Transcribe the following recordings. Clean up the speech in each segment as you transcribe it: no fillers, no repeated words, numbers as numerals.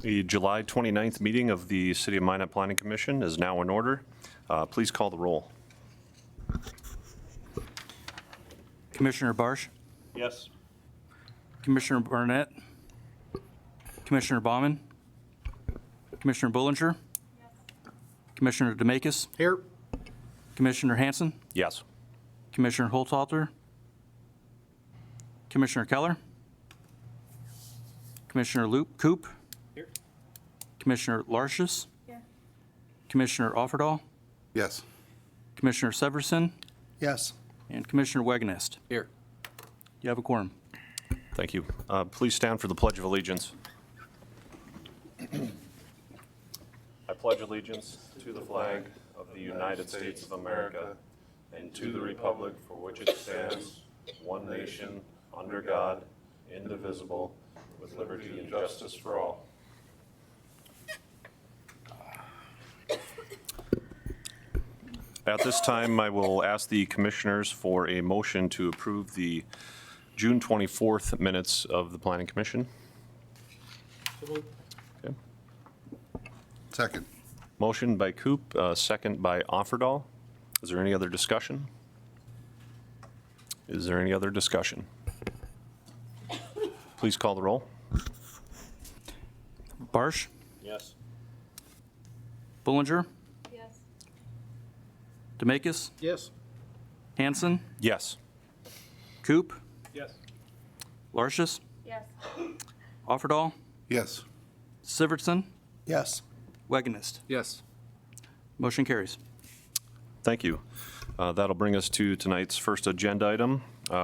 The July 29th meeting of the City of Minot Planning Commission is now in order. Please call the roll. Commissioner Barsh, Yes. Commissioner Barnett, Commissioner Baumann, Commissioner Bullinger, Commissioner DeMakis, Here. Commissioner Hanson, Yes. Commissioner Holzhalter, Commissioner Keller, Commissioner Coop, Here. Commissioner Lartius, Commissioner Offerdahl, Yes. Commissioner Severson, Yes. and Commissioner Wagnest. Here. You have a quorum. Thank you. Please stand for the Pledge of Allegiance. I pledge allegiance to the flag of the United States of America and to the republic for which it stands, one nation, under God, indivisible, with liberty and justice for all. At this time, I will ask the commissioners for a motion to approve the June 24th minutes of the Planning Commission. Okay. Second. Motion by Coop, second by Offerdahl. Is there any other discussion? Is there any other discussion? Please call the roll. Barsh, Yes. Bullinger, Yes. DeMakis, Yes. Hanson, Yes. Coop, Yes. Lartius, Yes. Offerdahl, Yes. Sivertson, Yes. Wagnest. Yes. Motion carries. Thank you. That'll bring us to tonight's first agenda item,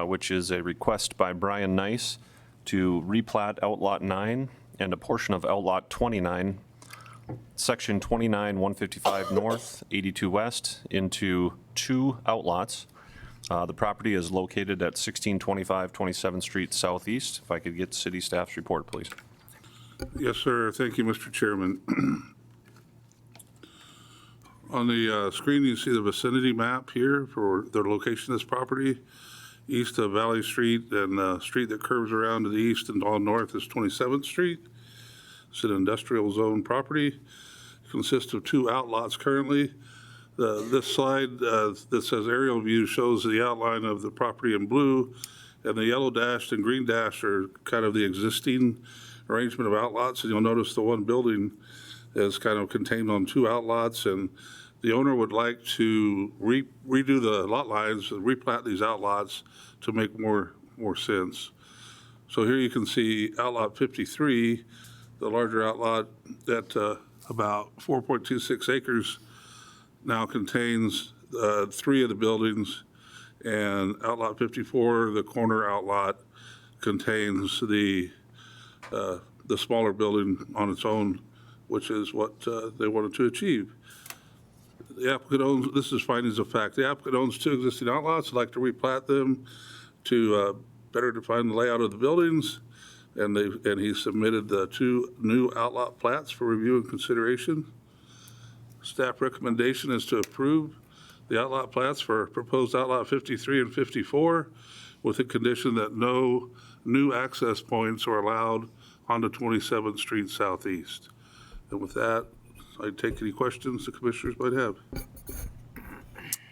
which is a request by Brian Nice to replat Outlot 9 and a portion of Outlot 29, Section 29, 155 North, 82 West, into two outlots. The property is located at 1625 27th Street Southeast. If I could get city staff's report, please. Yes, sir. Thank you, Mr. Chairman. On the screen, you see the vicinity map here for the location of this property. East of Valley Street and the street that curves around to the east and all north is 27th Street. It's an industrial zone property. It consists of two outlots currently. This slide that says aerial view shows the outline of the property in blue, and the yellow dashed and green dashed are kind of the existing arrangement of outlots. And you'll notice the one building is kind of contained on two outlots, and the owner would like to redo the lot lines, replat these outlots to make more sense. So here you can see outlot 53, the larger outlot at about 4.26 acres now contains three of the buildings, and outlot 54, the corner outlot, contains the smaller building on its own, which is what they wanted to achieve. The applicant owns, this is findings of fact, the applicant owns two existing outlots. I'd like to replat them to better define the layout of the buildings, and he submitted the two new outlot plats for review and consideration. Staff recommendation is to approve the outlot plats for proposed outlot 53 and 54 with the condition that no new access points are allowed onto 27th Street Southeast. And with that, I'd take any questions the commissioners might have.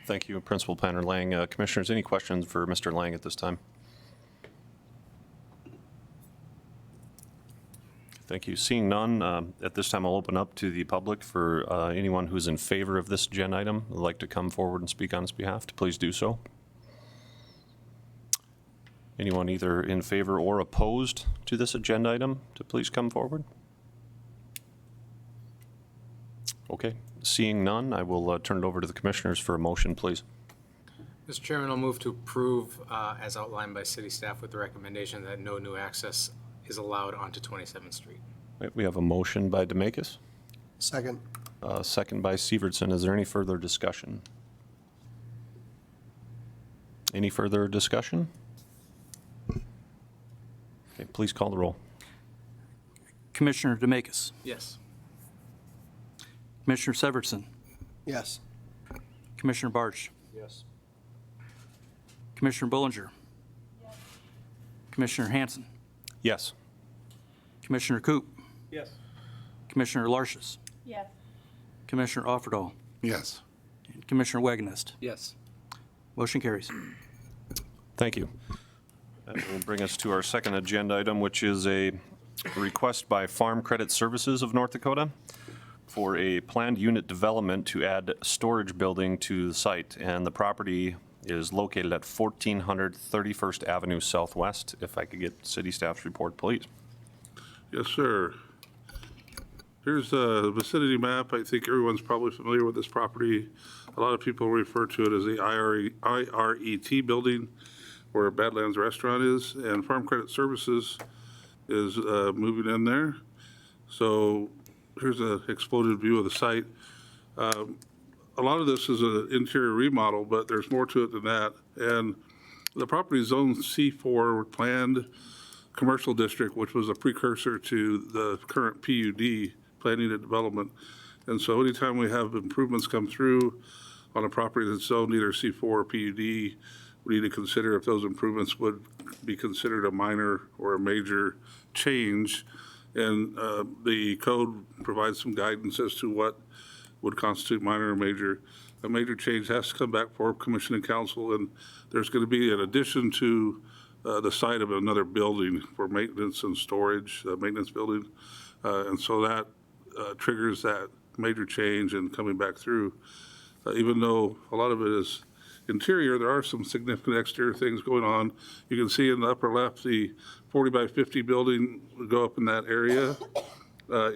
Thank you, Principal Planner Lang. Commissioners, any questions for Mr. Lang at this time? Thank you. Seeing none, at this time I'll open up to the public for anyone who's in favor of this agenda item would like to come forward and speak on its behalf to please do so. Anyone either in favor or opposed to this agenda item to please come forward? Okay, seeing none, I will turn it over to the commissioners for a motion, please. Mr. Chairman, I'll move to approve as outlined by city staff with the recommendation that no new access is allowed onto 27th Street. Right, we have a motion by DeMakis, Second. second by Severtson. Is there any further discussion? Any further discussion? Okay, please call the roll. Commissioner DeMakis, Yes. Commissioner Severson, Yes. Commissioner Barsh, Yes. Commissioner Bullinger, Commissioner Hanson, Yes. Commissioner Coop, Yes. Commissioner Lartius, Yes. Commissioner Offerdahl, Yes. and Commissioner Wagonist. Yes. Motion carries. Thank you. That will bring us to our second agenda item, which is a request by Farm Credit Services of North Dakota for a planned unit development to add storage building to the site. And the property is located at 1400 31st Avenue Southwest. If I could get city staff's report, please. Yes, sir. Here's the vicinity map. I think everyone's probably familiar with this property. A lot of people refer to it as the IRET building, where Badlands Restaurant is, and Farm Credit Services is moving in there. So here's an exploded view of the site. A lot of this is an interior remodel, but there's more to it than that. And the property is zoned C4 planned commercial district, which was a precursor to the current PUD, planning and development. And so anytime we have improvements come through on a property that's zoned either C4 or PUD, we need to consider if those improvements would be considered a minor or a major change. And the code provides some guidance as to what would constitute minor or major. A major change has to come back for commission and council, and there's going to be an addition to the site of another building for maintenance and storage, maintenance building. And so that triggers that major change and coming back through. Even though a lot of it is interior, there are some significant exterior things going on. You can see in the upper left, the 40 by 50 building would go up in that area.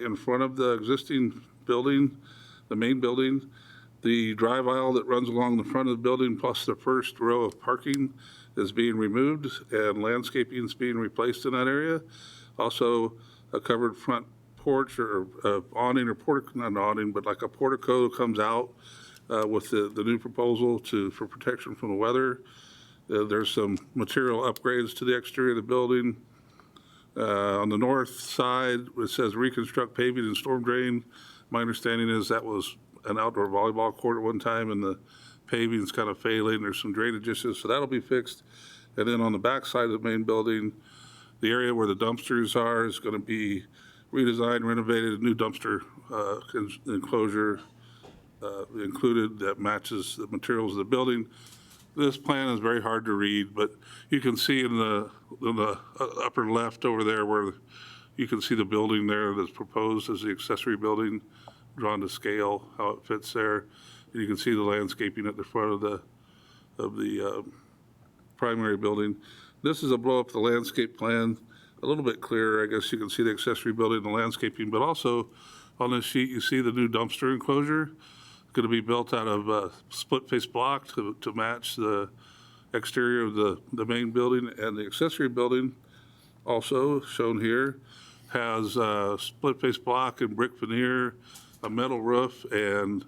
In front of the existing building, the main building, the drive aisle that runs along the front of the building plus the first row of parking is being removed and landscaping is being replaced in that area. Also, a covered front porch or awning or portico, not an awning, but like a portico comes out with the new proposal for protection from the weather. There's some material upgrades to the exterior of the building. On the north side, it says reconstruct paving and storm drain. My understanding is that was an outdoor volleyball court at one time, and the paving's kind of failing. There's some drainage issues, so that'll be fixed. And then on the back side of the main building, the area where the dumpsters are is going to be redesigned, renovated, a new dumpster enclosure included that matches the materials of the building. This plan is very hard to read, but you can see in the upper left over there where you can see the building there that's proposed as the accessory building, drawn to scale, how it fits there. And you can see the landscaping at the front of the primary building. This is a blow up the landscape plan, a little bit clearer. I guess you can see the accessory building and the landscaping, but also on this sheet, you see the new dumpster enclosure. It's going to be built out of split face block to match the exterior of the main building, and the accessory building, also shown here, has split face block and brick veneer, a metal roof, and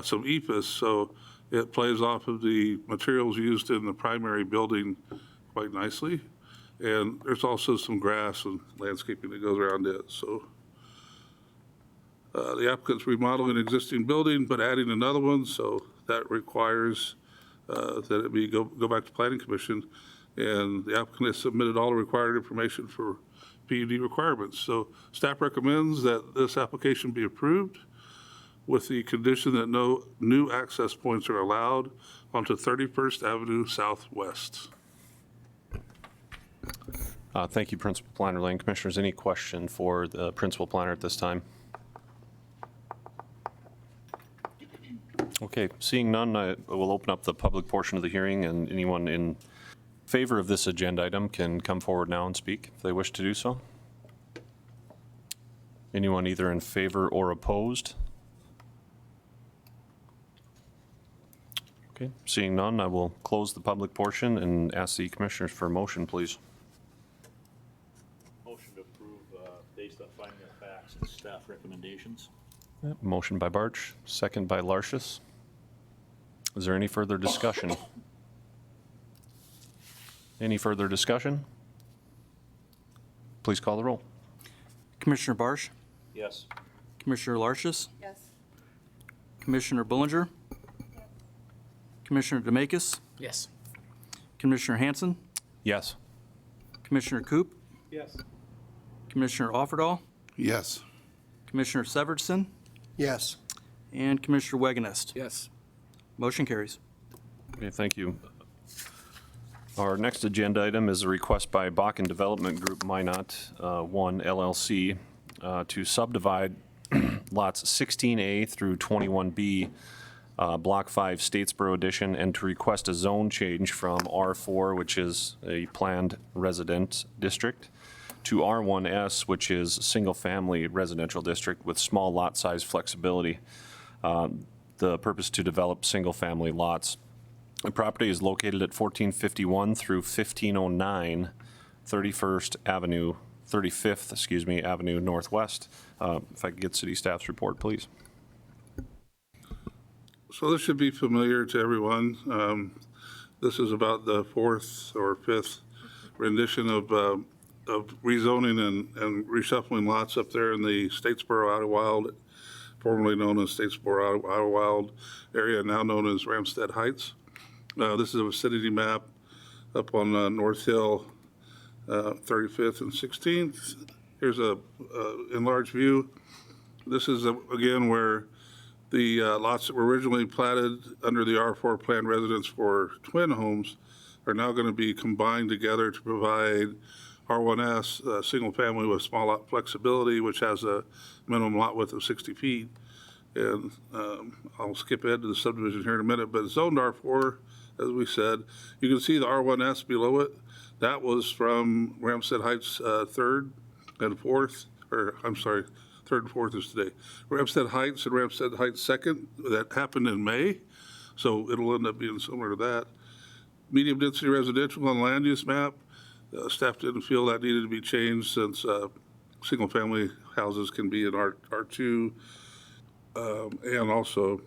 some EPIS. So it plays off of the materials used in the primary building quite nicely. And there's also some grass and landscaping that goes around it. So the applicant's remodeling an existing building, but adding another one. So that requires that it be go back to Planning Commission. And the applicant has submitted all the required information for PUD requirements. So staff recommends that this application be approved with the condition that no new access points are allowed onto 31st Avenue Southwest. Thank you, Principal Planner Lane. Commissioners, any question for the Principal Planner at this time? Okay, seeing none, I will open up the public portion of the hearing, and anyone in favor of this agenda item can come forward now and speak if they wish to do so. Anyone either in favor or opposed? Okay, seeing none, I will close the public portion and ask the commissioners for a motion, please. Motion to approve based on finding of facts and staff recommendations. Motion by Bartsch, second by Lartius. Is there any further discussion? Any further discussion? Please call the roll. Commissioner Bartsch, Yes. Commissioner Lartius, Yes. Commissioner Bullinger, Commissioner DeMakis, Yes. Commissioner Hanson, Yes. Commissioner Coop, Yes. Commissioner Offerdahl, Yes. Commissioner Severson, Yes. and Commissioner Wagonest. Yes. Motion carries. Okay, thank you. Our next agenda item is a request by Bakken Development Group Minot 1 LLC to subdivide lots 16A through 21B, Block 5 Statesboro Edition, and to request a zone change from R4, which is a planned resident district, to R1S, which is single-family residential district with small lot size flexibility. The purpose to develop single-family lots. The property is located at 1451 through 1509 35th Avenue Northwest. If I could get city staff's report, please. So this should be familiar to everyone. This is about the fourth or fifth rendition of rezoning and reshuffling lots up there in the Statesboro Outer Wild, formerly known as Statesboro Outer Wild area, now known as Ramstead Heights. This is a vicinity map up on North Hill, 35th and 16th. Here's a enlarged view. This is, again, where the lots that were originally platted under the R4 planned residence for twin homes are now going to be combined together to provide R1S, a single family with small lot flexibility, which has a minimum lot width of 60 feet. And I'll skip ahead to the subdivision here in a minute, but it's zoned R4, as we said. You can see the R1S below it. That was from Ramstead Heights 3rd and 4th, or I'm sorry, 3rd and 4th is today. Ramstead Heights and Ramstead Heights 2nd, that happened in May, so it'll end up being similar to that. Medium density residential on land use map. Staff didn't feel that needed to be changed since single-family houses can be in R2, and also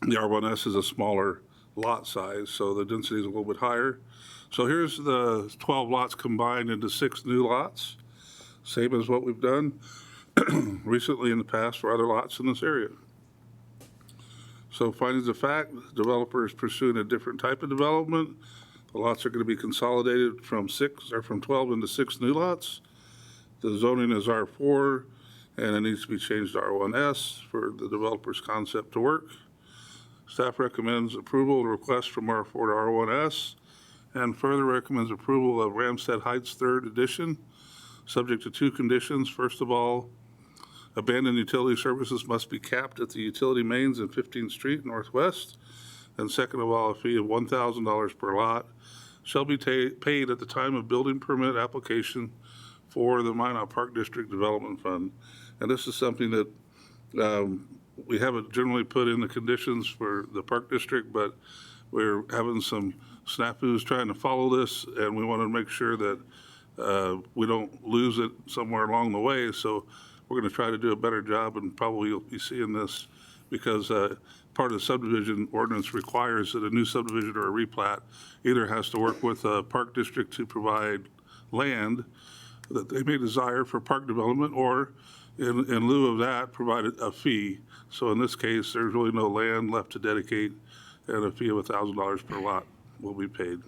the R1S is a smaller lot size, so the density is a little bit higher. So here's the 12 lots combined into 6 new lots, same as what we've done recently in the past for other lots in this area. So findings of fact, the developer is pursuing a different type of development. The lots are going to be consolidated from 12 into 6 new lots. The zoning is R4, and it needs to be changed to R1S for the developer's concept to work. Staff recommends approval of the request from R4 to R1S, and further recommends approval of Ramstead Heights 3rd Edition, subject to 2 conditions. First of all, abandoned utility services must be capped at the utility mains in 15th Street Northwest. And second of all, a fee of $1,000 per lot shall be paid at the time of building permit application for the Minot Park District Development Fund. And this is something that we haven't generally put in the conditions for the Park District, but we're having some snafus trying to follow this, and we want to make sure that we don't lose it somewhere along the way. So we're going to try to do a better job, and probably you'll be seeing this because part of the subdivision ordinance requires that a new subdivision or a replat either has to work with a park district to provide land that they may desire for park development, or in lieu of that, provide a fee. So in this case, there's really no land left to dedicate, and a fee of $1,000 per lot will be paid.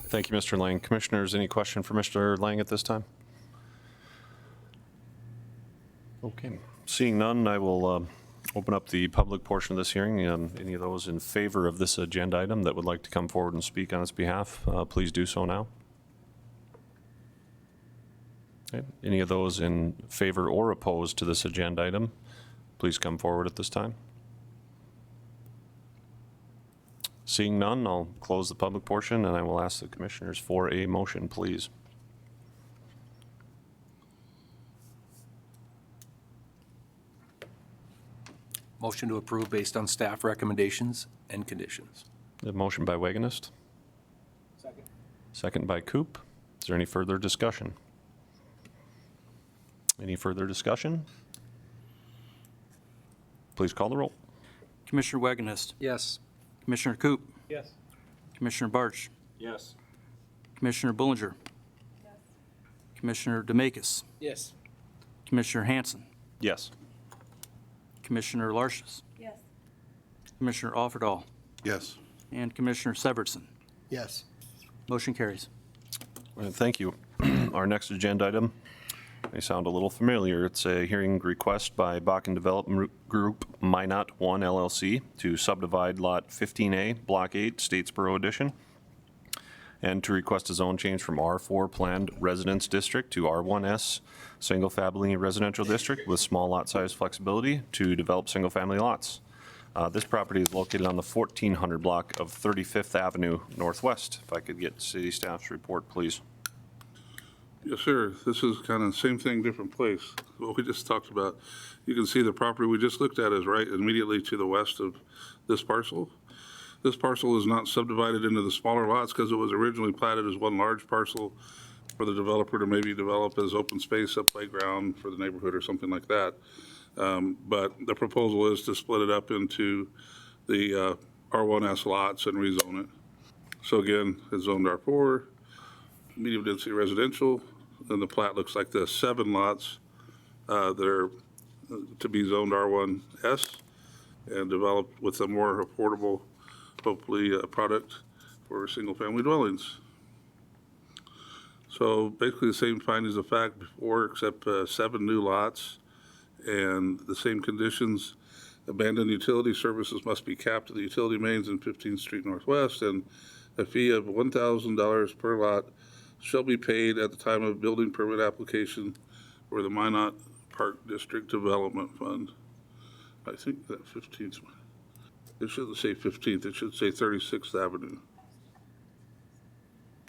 Thank you, Mr. Lang. Commissioners, any question for Mr. Lang at this time? Okay, seeing none, I will open up the public portion of this hearing. Any of those in favor of this agenda item that would like to come forward and speak on its behalf, please do so now. Okay. Any of those in favor or opposed to this agenda item, please come forward at this time. Seeing none, I'll close the public portion, and I will ask the commissioners for a motion, please. Motion to approve based on staff recommendations and conditions. The motion by Wagonist. Second by Coop. Is there any further discussion? Any further discussion? Please call the roll. Commissioner Wagonest, Yes. Commissioner Coop, Yes. Commissioner Barch, Yes. Commissioner Bullinger, Commissioner DeMakis, Yes. Commissioner Hanson, Yes. Commissioner Larches, yes, Commissioner Offerdahl, Yes. and Commissioner Severson. Yes. Motion carries. Thank you. Our next agenda item They sound a little familiar. It's a hearing request by Bakken Development Group Minot 1 LLC to subdivide Lot 15A, Block 8, Statesboro Edition, and to request a zone change from R4 Planned Residence District to R1S Single Family Residential District with small lot size flexibility to develop single-family lots. This property is located on the 1400 block of 35th Avenue Northwest. If I could get city staff's report, please. Yes, sir. This is kind of same thing, different place. What we just talked about. You can see the property we just looked at is right immediately to the west of this parcel. This parcel is not subdivided into the smaller lots because it was originally platted as one large parcel for the developer to maybe develop as open space, a playground for the neighborhood or something like that. But the proposal is to split it up into the R1S lots and rezone it. So again, it's zoned R4, medium density residential, and the plat looks like this: 7 lots that are to be zoned R1S and developed with a more affordable, hopefully, product for single-family dwellings. So basically the same findings of fact before, except 7 new lots and the same conditions. Abandoned utility services must be capped to the utility mains in 15th Street Northwest, and a fee of $1,000 per lot shall be paid at the time of building permit application for the Minot Park District Development Fund. I think that 15th, it shouldn't say 15th, it should say 36th Avenue.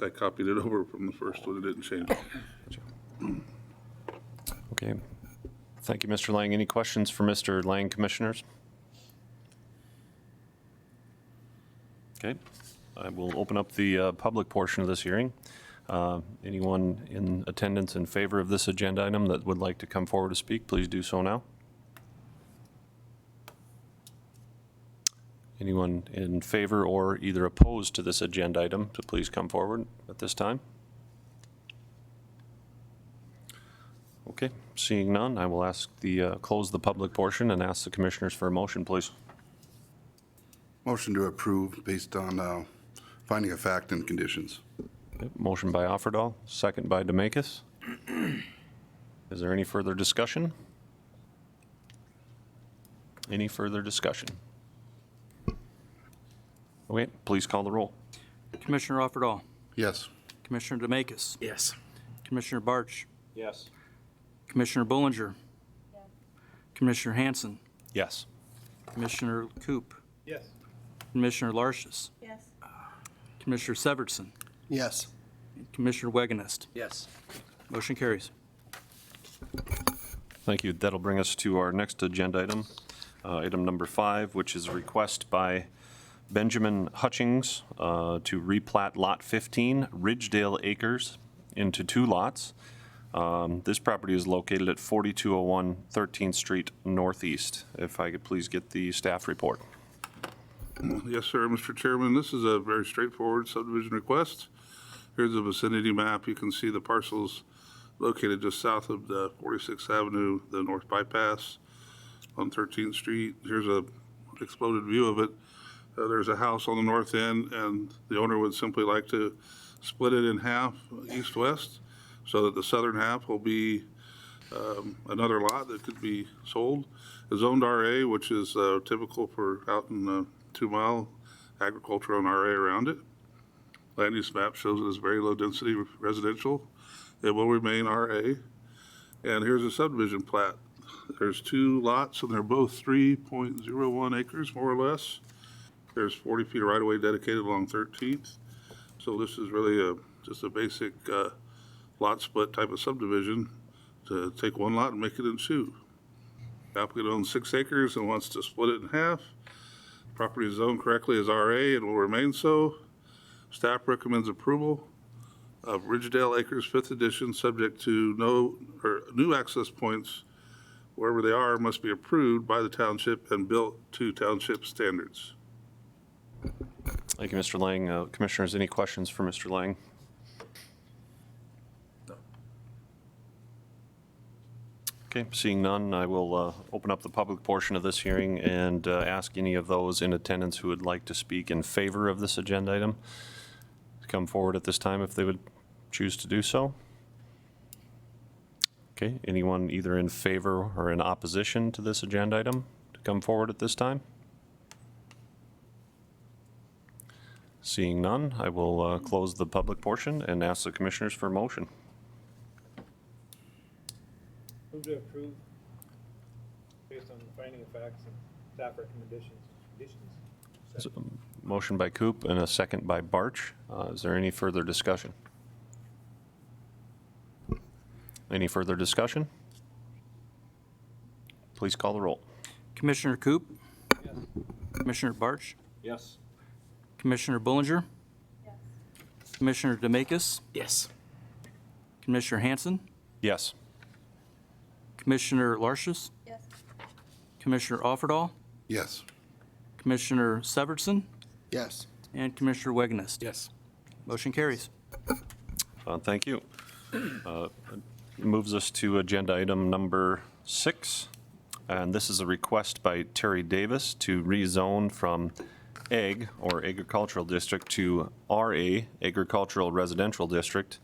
I copied it over from the first one, it didn't change. Okay. Thank you, Mr. Lang. Any questions for Mr. Lang, commissioners? Okay. I will open up the public portion of this hearing. Anyone in attendance in favor of this agenda item that would like to come forward to speak, please do so now. Anyone in favor or either opposed to this agenda item, to please come forward at this time. Okay, seeing none, I will ask close the public portion and ask the commissioners for a motion, please. Motion to approve based on finding of fact and conditions. Okay, motion by Offerdahl, second by Demakus. Is there any further discussion? Any further discussion? Okay, please call the roll. Commissioner Offerdahl, Yes. Commissioner Demakus, Yes. Commissioner Bartsch, Yes. Commissioner Bullinger, Commissioner Hanson, Yes. Commissioner Coop, Yes. Commissioner Lartius, Yes. Commissioner Severson, Yes. and Commissioner Wegenist. Yes. Motion carries. Thank you. That'll bring us to our next agenda item, item number 5, which is a request by Benjamin Hutchings to replat Lot 15, Ridgedale Acres, into 2 lots. This property is located at 4201 13th Street Northeast. If I could please get the staff report. Yes, sir, Mr. Chairman, this is a very straightforward subdivision request. Here's a vicinity map. You can see the parcels located just south of the 46th Avenue, the north bypass on 13th Street. Here's a exploded view of it. There's a house on the north end, and the owner would simply like to split it in half, east-west, so that the southern half will be another lot that could be sold. It's zoned RA, which is typical for out in the 2-mile agriculture on RA around it. Land use map shows it as very low-density residential. It will remain RA. And here's a subdivision plat. There's 2 lots, and they're both 3.01 acres, more or less. There's 40 feet of right-of-way dedicated along 13th. So this is really just a basic lot split type of subdivision to take 1 lot and make it into 2. The applicant owns 6 acres and wants to split it in half. Property is zoned correctly as RA and will remain so. Staff recommends approval of Ridgedale Acres 5th Edition, subject to new access points wherever they are must be approved by the township and built to township standards. Thank you, Mr. Lang. Commissioners, any questions for Mr. Lang? No. Okay, seeing none, I will open up the public portion of this hearing and ask any of those in attendance who would like to speak in favor of this agenda item to come forward at this time if they would choose to do so. Okay, anyone either in favor or in opposition to this agenda item to come forward at this time? Seeing none, I will close the public portion and ask the commissioners for a motion. Move to approve based on the finding of facts and staff recommendations and conditions. Motion by Coop and a second by Barch. Is there any further discussion? Any further discussion? Please call the roll. Commissioner Coop? Commissioner Barch? Yes. Commissioner Bullinger? Commissioner DeMakis? Yes. Commissioner Hanson? Yes. Commissioner Lartius? Yes. Commissioner Offerdahl? Yes. Commissioner Severson? Yes. And Commissioner Wagenist? Yes. Motion carries. Thank you. Moves us to agenda item number 6. And this is a request by Terry Davis to rezone from AG, or Agricultural District, to RA, Agricultural Residential District,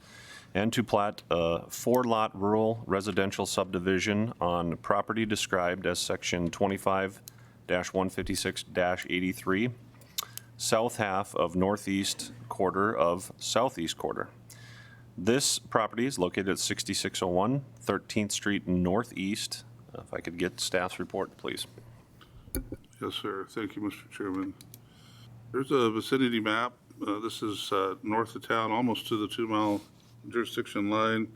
and to plat a 4-lot rural residential subdivision on property described as Section 25-156-83, south half of northeast quarter of southeast quarter. This property is located at 6601 13th Street Northeast. If I could get staff's report, please. Yes, sir. Thank you, Mr. Chairman. There's a vicinity map. This is north of town, almost to the 2-mile jurisdiction line,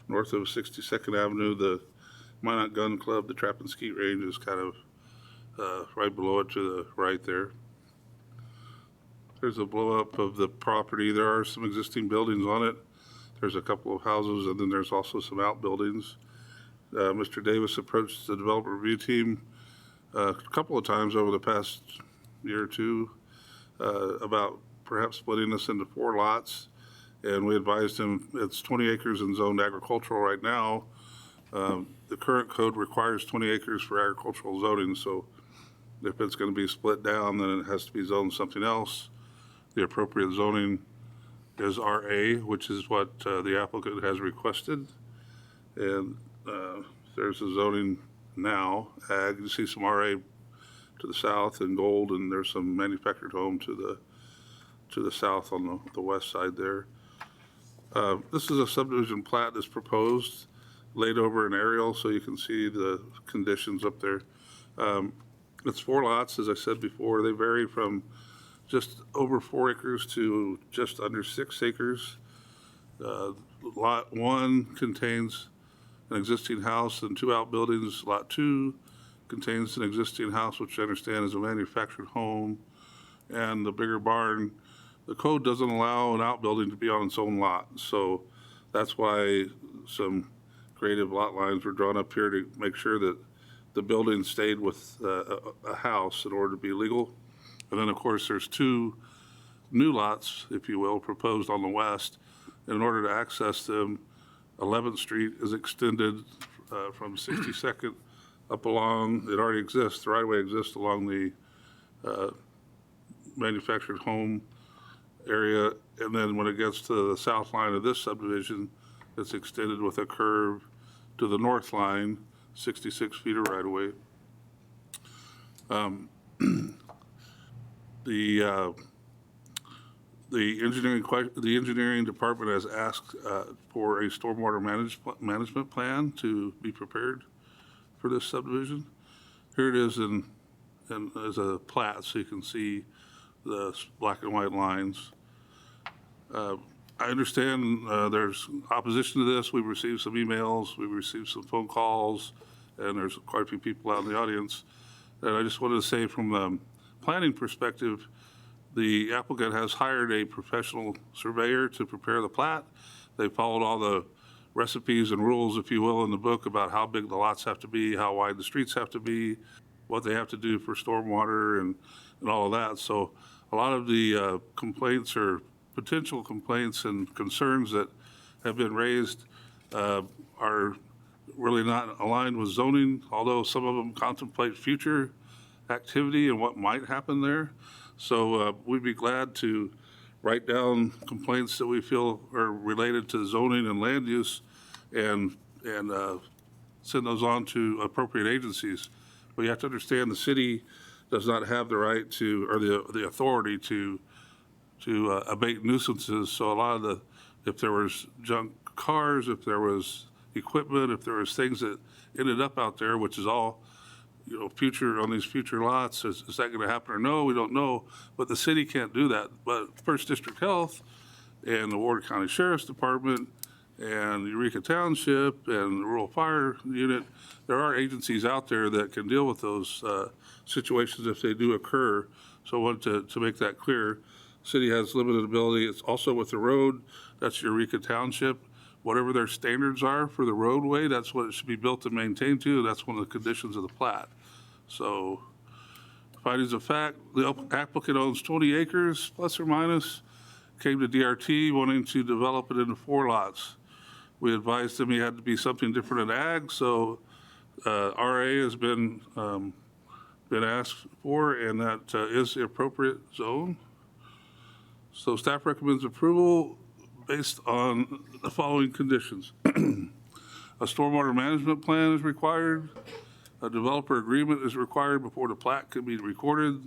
north of 62nd Avenue. The Minot Gun Club, the Trap and Skeet Range, is kind of right below it to the right there. There's a blow-up of the property. There are some existing buildings on it. There's a couple of houses, and then there's also some outbuildings. Mr. Davis approached the developer review team a couple of times over the past year or two about perhaps splitting this into 4 lots. And we advised him it's 20 acres and zoned agricultural right now. The current code requires 20 acres for agricultural zoning, so if it's going to be split down, then it has to be zoned something else. The appropriate zoning is RA, which is what the applicant has requested. And there's a zoning now, ag. You see some RA to the south and gold, and there's some manufactured home to the south on the west side there. This is a subdivision plat that's proposed, laid over an aerial so you can see the conditions up there. It's 4 lots, as I said before. They vary from just over 4 acres to just under 6 acres. Lot 1 contains an existing house and 2 outbuildings. Lot 2 contains an existing house, which I understand is a manufactured home, and the bigger barn. The code doesn't allow an outbuilding to be on its own lot, so that's why some creative lot lines were drawn up here to make sure that the building stayed with a house in order to be legal. And then, of course, there's 2 new lots, if you will, proposed on the west. And in order to access them, 11th Street is extended from 62nd up along, it already exists, the right-of-way exists along the manufactured home area. And then when it gets to the south line of this subdivision, it's extended with a curve to the north line, 66 feet of right-of-way. The engineering department has asked for a stormwater management plan to be prepared for this subdivision. Here it is as a plat, so you can see the black and white lines. I understand there's opposition to this. We've received some emails, we've received some phone calls, and there's quite a few people out in the audience. And I just wanted to say, from the planning perspective, the applicant has hired a professional surveyor to prepare the plat. They followed all the recipes and rules, if you will, in the book about how big the lots have to be, how wide the streets have to be, what they have to do for stormwater and all of that. So a lot of the complaints or potential complaints and concerns that have been raised are really not aligned with zoning, although some of them contemplate future activity and what might happen there. So we'd be glad to write down complaints that we feel are related to zoning and land use and and send those on to appropriate agencies. But you have to understand, the city does not have the right to, or the authority to abate nuisances. So a lot of the, if there was junk cars, if there was equipment, if there was things that ended up out there, which is all, future, on these future lots, is that going to happen or no? We don't know, but the city can't do that. But First District Health and the Ward County Sheriff's Department and Eureka Township and the Rural Fire Unit, there are agencies out there that can deal with those situations if they do occur. So I wanted to make that clear. City has limited ability. It's also with the road, that's Eureka Township. Whatever their standards are for the roadway, that's what it should be built and maintained to. That's one of the conditions of the plat. So findings of fact, the applicant owns 20 acres, plus or minus, came to DRT wanting to develop it into 4 lots. We advised him he had to be something different in ag, so RA has been asked for, and that is the appropriate zone. So staff recommends approval based on the following conditions. A stormwater management plan is required. A developer agreement is required before the plat can be recorded.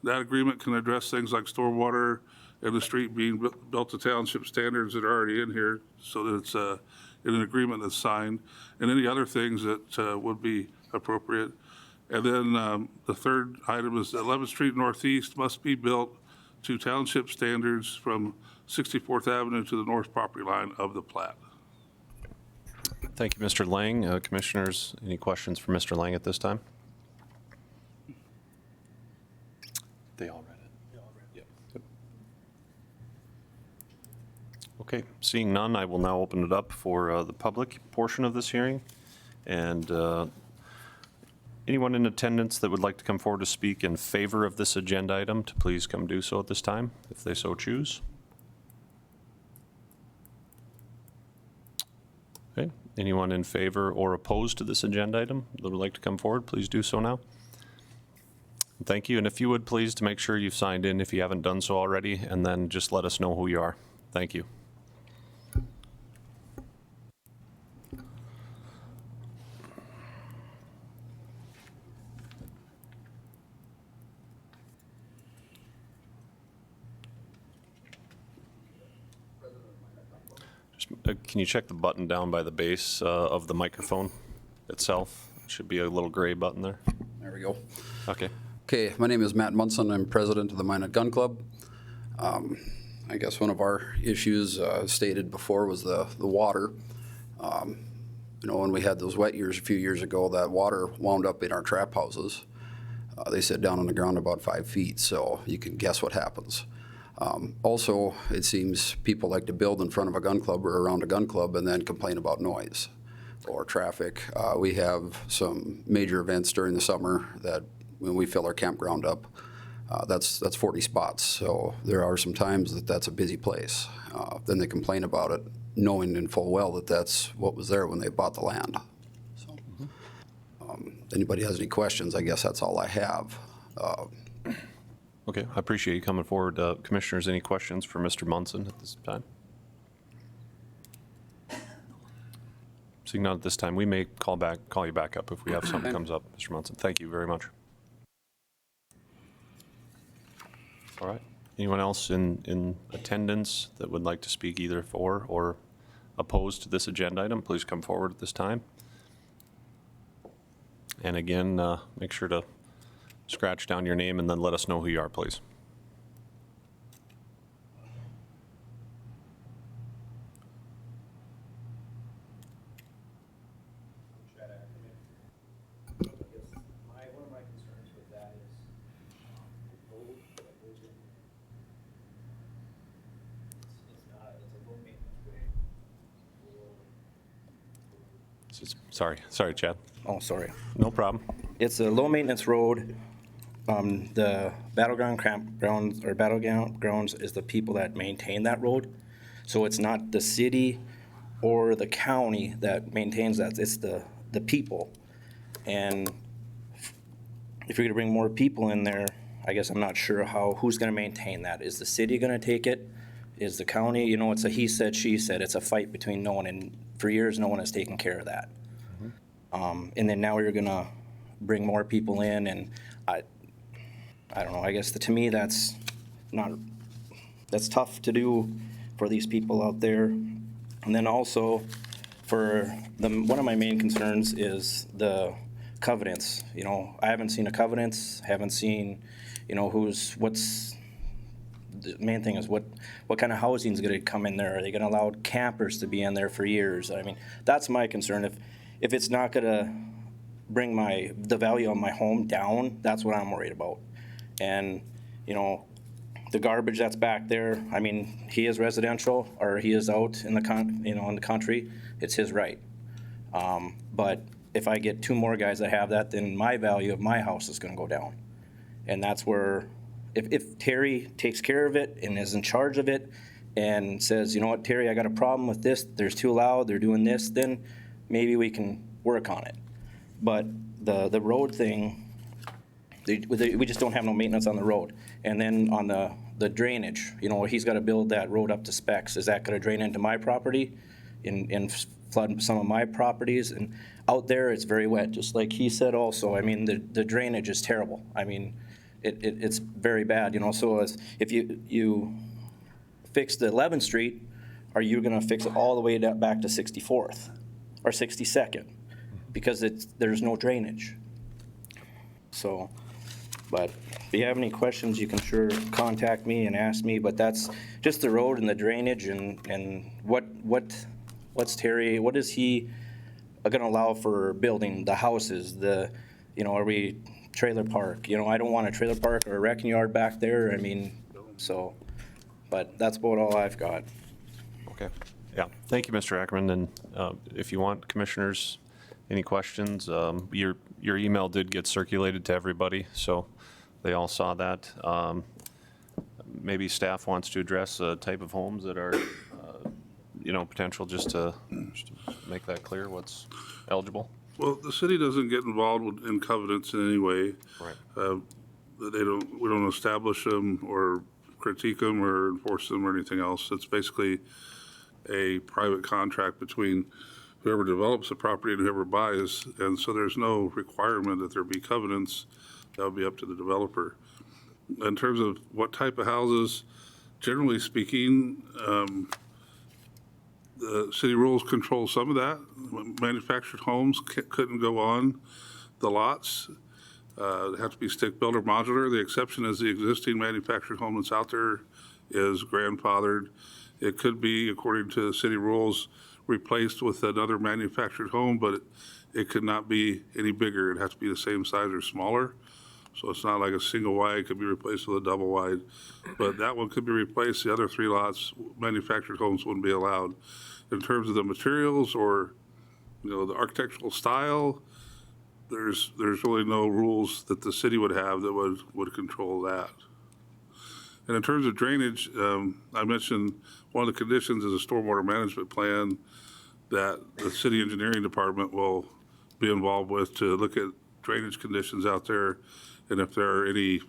That agreement can address things like stormwater and the street being built to township standards that are already in here, so that it's in an agreement that's signed, and any other things that would be appropriate. And then the third item is 11th Street Northeast must be built to township standards from 64th Avenue to the north property line of the plat. Thank you, Mr. Lang. Commissioners, any questions for Mr. Lang at this time? They all read it. Yep. Okay, seeing none, I will now open it up for the public portion of this hearing. And anyone in attendance that would like to come forward to speak in favor of this agenda item, to please come do so at this time, if they so choose. Okay, anyone in favor or opposed to this agenda item that would like to come forward, please do so now. Thank you, and if you would please to make sure you've signed in if you haven't done so already, and then just let us know who you are. Thank you. Can you check the button down by the base of the microphone itself? It should be a little gray button there. There we go. Okay. Okay, my name is Matt Munson. I'm president of the Minot Gun Club. I guess one of our issues stated before was the water. When we had those wet years a few years ago, that water wound up in our trap houses. They sit down on the ground about 5 feet, so you can guess what happens. Also, it seems people like to build in front of a gun club or around a gun club and then complain about noise or traffic. We have some major events during the summer that when we fill our campground up, that's 40 spots. So there are some times that that's a busy place. Then they complain about it, knowing in full well that that's what was there when they bought the land. So, anybody has any questions, I guess that's all I have. Okay, I appreciate you coming forward. Commissioners, any questions for Mr. Munson at this time? Seeing none at this time, we may call you back up if we have something comes up, Mr. Munson. Thank you very much. All right. Anyone else in attendance that would like to speak either for or opposed to this agenda item, please come forward at this time. And again, make sure to scratch down your name and then let us know who you are, please. One of my concerns with that is the road that goes in. It's a low maintenance way. Sorry, Chad. Oh, sorry. No problem. It's a low maintenance road. The battleground campgrounds or battlegrounds is the people that maintain that road. So it's not the city or the county that maintains that, it's the people. And if you're gonna bring more people in there, I guess I'm not sure who's gonna maintain that. Is the city gonna take it? is the county, you know, it's a he said, she said, it's a fight between no one, and for years, no one has taken care of that. And then now you're gonna bring more people in, and I don't know, I guess to me, that's tough to do for these people out there. And then also, one of my main concerns is the covenants. You know, I haven't seen a covenants, haven't seen, you know, the main thing is what kind of housing is gonna come in there? Are they gonna allow campers to be in there for years? I mean, that's my concern. If it's not gonna bring the value of my home down, that's what I'm worried about. And, you know, the garbage that's back there, I mean, he is residential, or he is out in the country, it's his right. But if I get 2 more guys that have that, then my value of my house is gonna go down. And that's where, if Terry takes care of it and is in charge of it and says, you know what, Terry, I got a problem with this, there's too loud, they're doing this, then maybe we can work on it. But the road thing, we just don't have no maintenance on the road. And then on the drainage, you know, he's got to build that road up to specs. Is that going to drain into my property and flood some of my properties? And out there, it's very wet, just like he said also. I mean, the drainage is terrible. I mean, it's very bad, you know. So if you fix the 11th Street, are you going to fix it all the way back to 64th or 62nd? Because there's no drainage. So, but if you have any questions, you can sure contact me and ask me, but that's just the road and the drainage and what's Terry, what is he gonna allow for building the houses, you know, are we trailer park? You know, I don't want a trailer park or a wrecking yard back there, I mean, so, but that's about all I've got. Okay. Yeah. Thank you, Mr. Ackerman. And if you want, commissioners, any questions? Your email did get circulated to everybody, so they all saw that. Maybe staff wants to address the type of homes that are, you know, potential, just to make that clear, what's eligible. Well, the city doesn't get involved in covenants in any way. Right. We don't establish them or critique them or enforce them or anything else. It's basically a private contract between whoever develops the property and whoever buys, and so there's no requirement that there be covenants. That would be up to the developer. In terms of what type of houses, generally speaking, the city rules control some of that. Manufactured homes couldn't go on the lots. They have to be stick-built or modular. The exception is the existing manufactured home that's out there is grandfathered. It could be, according to the city rules, replaced with another manufactured home, but it could not be any bigger. It has to be the same size or smaller. So it's not like a single wide, it could be replaced with a double wide. But that one could be replaced. The other 3 lots, manufactured homes wouldn't be allowed. In terms of the materials or, you know, the architectural style, there's really no rules that the city would have that would control that. And in terms of drainage, I mentioned one of the conditions is a stormwater management plan that the city engineering department will be involved with to look at drainage conditions out there, and if there are any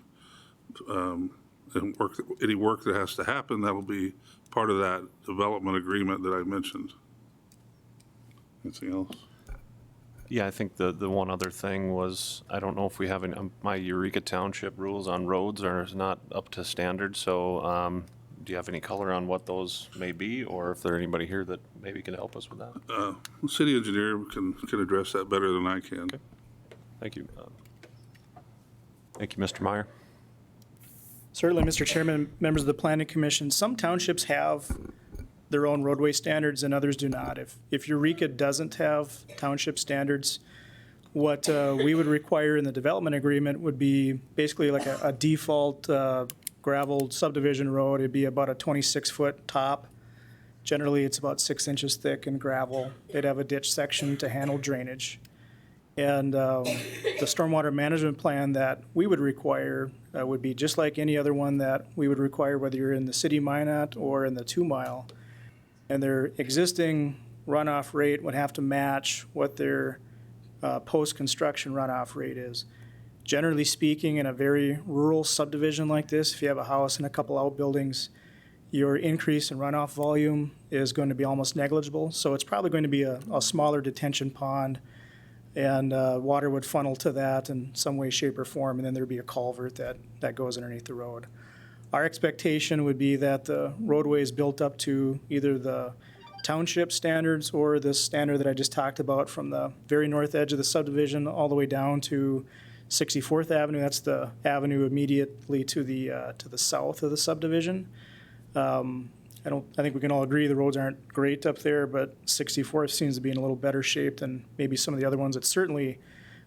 work that has to happen, that'll be part of that development agreement that I mentioned. Anything else? Yeah, I think the one other thing was, I don't know if we have any, my Eureka Township rules on roads are not up to standard, so do you have any color on what those may be, or if there's anybody here that maybe can help us with that? The city engineer can address that better than I can. Okay. Thank you. Thank you, Mr. Meyer. Certainly, Mr. Chairman, members of the Planning Commission, some townships have their own roadway standards and others do not. If Eureka doesn't have township standards, what we would require in the development agreement would be basically like a default gravel subdivision road. It'd be about a 26-foot top. Generally, it's about 6 inches thick in gravel. They'd have a ditch section to handle drainage. And the stormwater management plan that we would require would be just like any other one that we would require, whether you're in the city Minot or in the 2 mile. And their existing runoff rate would have to match what their post-construction runoff rate is. Generally speaking, in a very rural subdivision like this, if you have a house and a couple outbuildings, your increase in runoff volume is going to be almost negligible. So it's probably going to be a smaller detention pond, and water would funnel to that in some way, shape, or form, and then there'd be a culvert that goes underneath the road. Our expectation would be that the roadway is built up to either the township standards or the standard that I just talked about from the very north edge of the subdivision all the way down to 64th Avenue. That's the avenue immediately to the south of the subdivision. I think we can all agree the roads aren't great up there, but 64th seems to be in a little better shape than maybe some of the other ones. It's certainly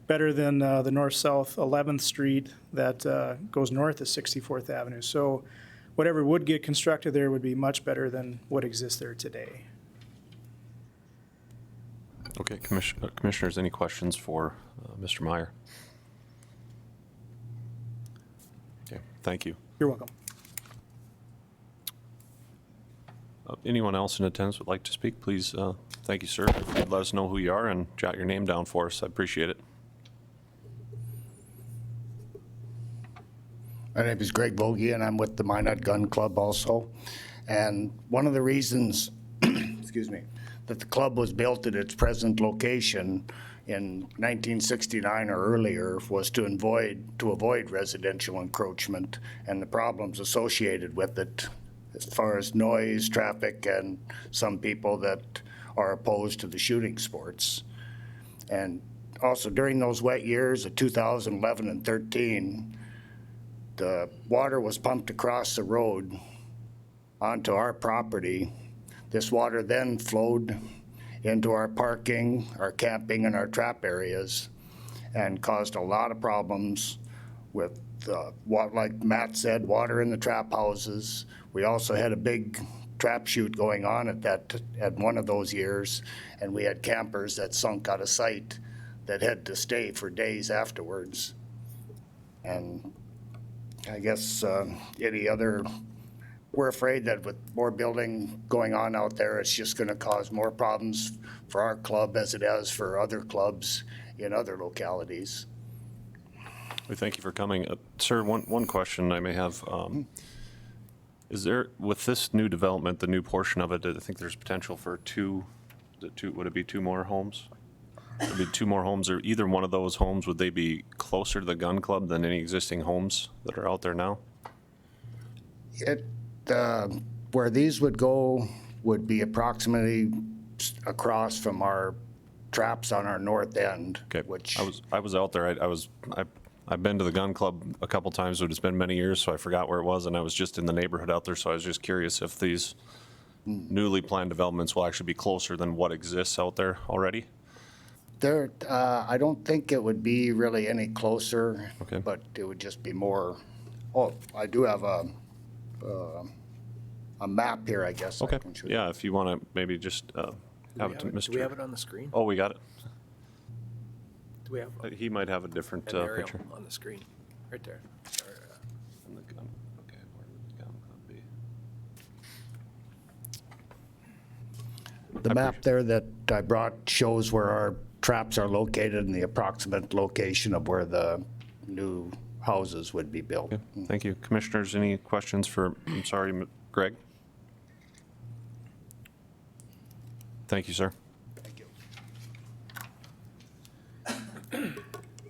better than the north-south 11th Street that goes north of 64th Avenue. So whatever would get constructed there would be much better than what exists there today. Okay, Commissioners, any questions for Mr. Meyer? Okay, thank you. You're welcome. Anyone else in attendance would like to speak, please? Thank you, sir. If you'd let us know who you are and jot your name down for us, I appreciate it. My name is Greg Vogie, and I'm with the Minot Gun Club also. And one of the reasons, excuse me, that the club was built at its present location in 1969 or earlier was to avoid residential encroachment and the problems associated with it, as far as noise, traffic, and some people that are opposed to the shooting sports. And also during those wet years of 2011 and 13, the water was pumped across the road onto our property. This water then flowed into our parking, our camping, and our trap areas and caused a lot of problems with, like Matt said, water in the trap houses. We also had a big trap shoot going on at one of those years, and we had campers that sunk out of sight that had to stay for days afterwards. And I guess we're afraid that with more building going on out there, it's just going to cause more problems for our club as it has for other clubs in other localities. We thank you for coming. Sir, one question I may have. Is there, with this new development, the new portion of it, I think there's potential for would it be two more homes? Would it be two more homes, or either one of those homes, would they be closer to the gun club than any existing homes that are out there now? Where these would go would be approximately across from our traps on our north end. Okay. Which I was out there. I've been to the gun club a couple times, but it's been many years, so I forgot where it was, and I was just in the neighborhood out there, so I was just curious if these newly planned developments will actually be closer than what exists out there already? I don't think it would be really any closer. Okay. But it would just be more. Oh, I do have a map here, I guess. Okay. I can show you. Yeah, if you want to maybe just have it to Mr. Do we have it on the screen? Oh, we got it. Do we have He might have a different an aerial picture. on the screen? Right there. And the gun- Okay, where would the gun club be? The map there that I brought shows where our traps are located and the approximate location of where the new houses would be built. Okay, thank you. Commissioners, any questions for, Greg? Thank you, sir. Thank you.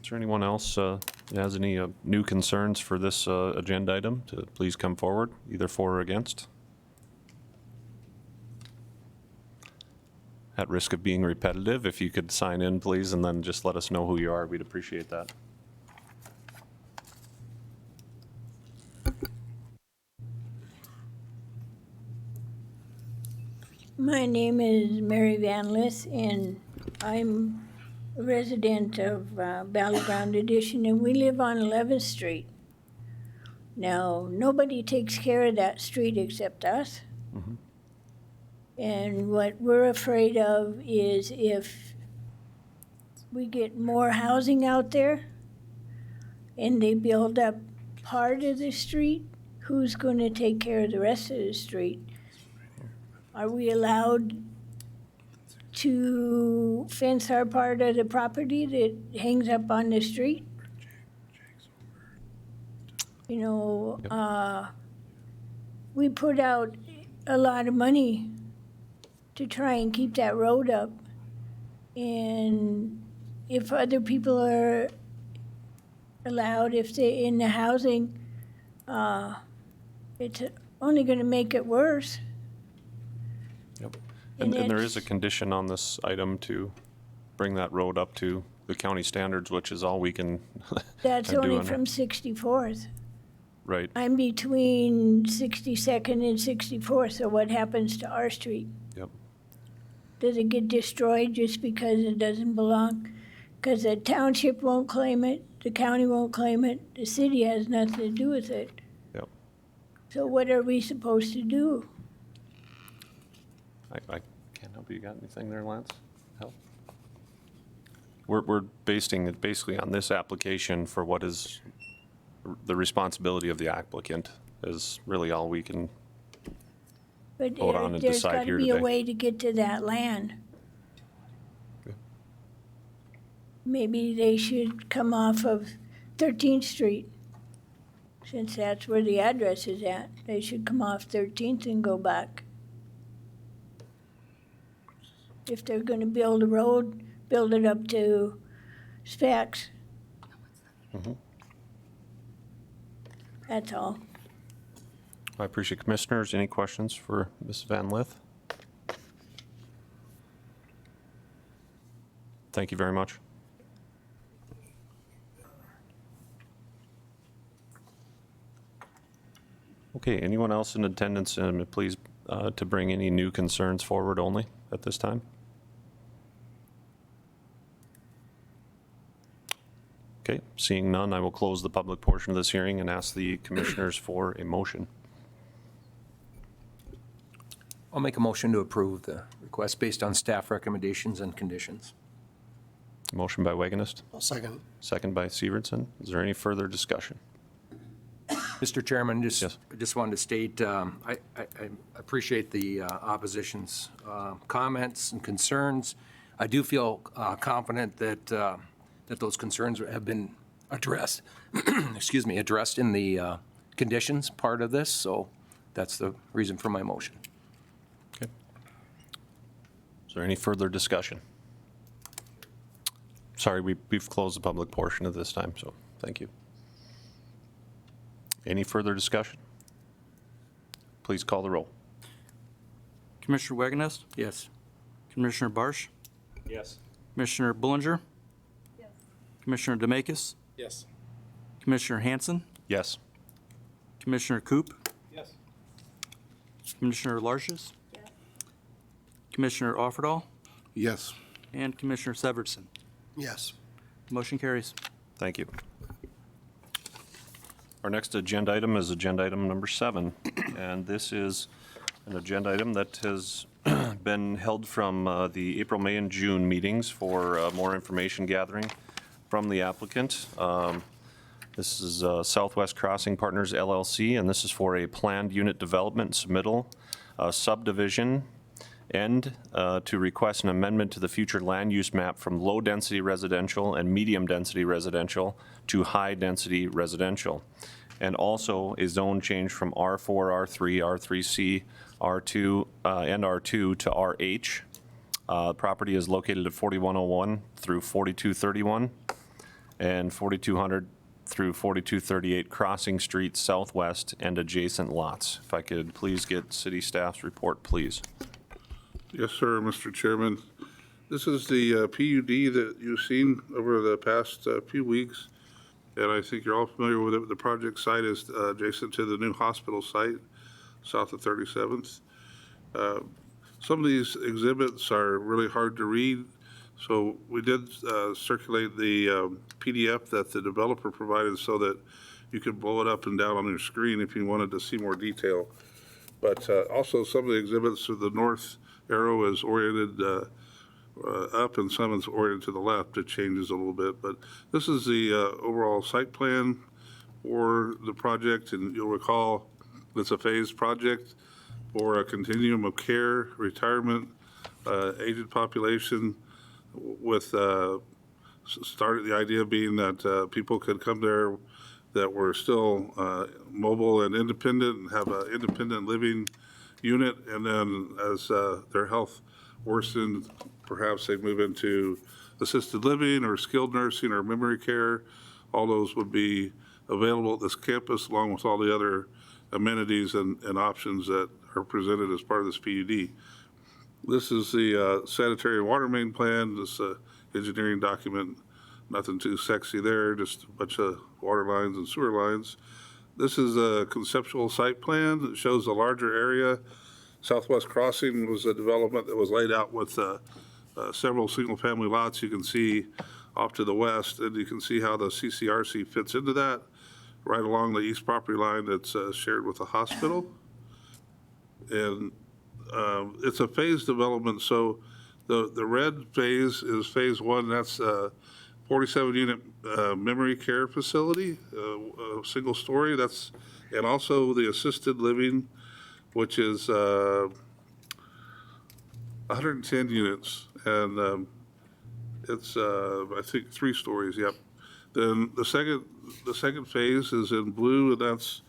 Is there anyone else that has any new concerns for this agenda item to please come forward, either for or against? At risk of being repetitive, if you could sign in, please, and then just let us know who you are, we'd appreciate that. My name is Mary Van Lith, and I'm a resident of Battleground Edition, and we live on 11th Street. Now, nobody takes care of that street except us. Mm-hmm. And what we're afraid of is if we get more housing out there and they build up part of the street, who's going to take care of the rest of the street? Are we allowed to fence our part of the property that hangs up on the street? You know, we put out a lot of money to try and keep that road up. And if other people are allowed, if they're in the housing, it's only gonna make it worse. Yep. And And there it's- is a condition on this item to bring that road up to the county standards, which is all we can That's do only on it. from 64th. Right. I'm between 62nd and 64th, so what happens to our street? Yep. Does it get destroyed just because it doesn't belong? Because the township won't claim it, the county won't claim it, the city has nothing to do with it. Yep. So what are we supposed to do? I can't help you. Got anything there, Lance? Help? We're basing it basically on this application for what is the responsibility of the applicant is really all we can But vote on and there's decide got to here be a today. way to get to that land. Okay. Maybe they should come off of 13th Street, since that's where the address is at. They should come off 13th and go back. If they're gonna build a road, build it up to specs. Mhm. That's all. I appreciate commissioners. Any questions for Ms. Van Lith? Thank you very much. Okay, anyone else in attendance, please, to bring any new concerns forward only at this time? Okay, seeing none, I will close the public portion of this hearing and ask the commissioners for a motion. I'll make a motion to approve the request based on staff recommendations and conditions. Motion by Wagonist, I'll second. second by Severson. Is there any further discussion? Mr. Chairman, Yes. just wanted to state, I appreciate the opposition's comments and concerns. I do feel confident that those concerns have been addressed, excuse me, addressed in the conditions part of this, so that's the reason for my motion. Okay. Is there any further discussion? Sorry, we've closed the public portion of this time, so thank you. Any further discussion? Please call the roll. Commissioner Wagonest? Yes. Commissioner Barsh? Yes. Commissioner Bullinger? Yes. Commissioner DeMakis? Yes. Commissioner Hanson? Yes. Commissioner Coop? Yes. Commissioner Larches? Commissioner Offerdahl? Yes. And Commissioner Severson. Yes. Motion carries. Thank you. Our next agenda item is agenda item number 7, and this is an agenda item that has been held from the April, May, and June meetings for more information gathering from the applicant. This is Southwest Crossing Partners LLC, and this is for a planned unit development submittal subdivision and to request an amendment to the future land use map from low-density residential and medium-density residential to high-density residential. And also a zone change from R4, R3, R3C, R2, and R2 to RH. Property is located at 4101 through 4231 and 4200 through 4238 Crossing Street Southwest and adjacent lots. If I could please get city staff's report, please. Yes, sir, Mr. Chairman. This is the PUD that you've seen over the past few weeks, and I think you're all familiar with it. The project site is adjacent to the new hospital site, south of 37th. Some of these exhibits are really hard to read, so we did circulate the PDF that the developer provided so that you could blow it up and down on your screen if you wanted to see more detail. But also some of the exhibits to the north arrow is oriented up and some is oriented to the left. It changes a little bit, but this is the overall site plan for the project, and you'll recall it's a phased project for a continuum of care, retirement, aged population, with the idea being that people could come there that were still mobile and independent and have an independent living unit, and then as their health worsened, perhaps they move into assisted living or skilled nursing or memory care. All those would be available at this campus, along with all the other amenities and options that are presented as part of this PUD. This is the sanitary and water main plan, this engineering document. Nothing too sexy there, just a bunch of water lines and sewer lines. This is a conceptual site plan that shows a larger area. Southwest Crossing was a development that was laid out with several single-family lots you can see off to the west, and you can see how the CCRC fits into that, right along the east property line that's shared with the hospital. And it's a phased development, so the red phase is phase one. That's 47-unit memory care facility, a single story. That's, and also the assisted living, which is 110 units, and it's I think 3 stories. Yep. Then the second phase is in blue, and that's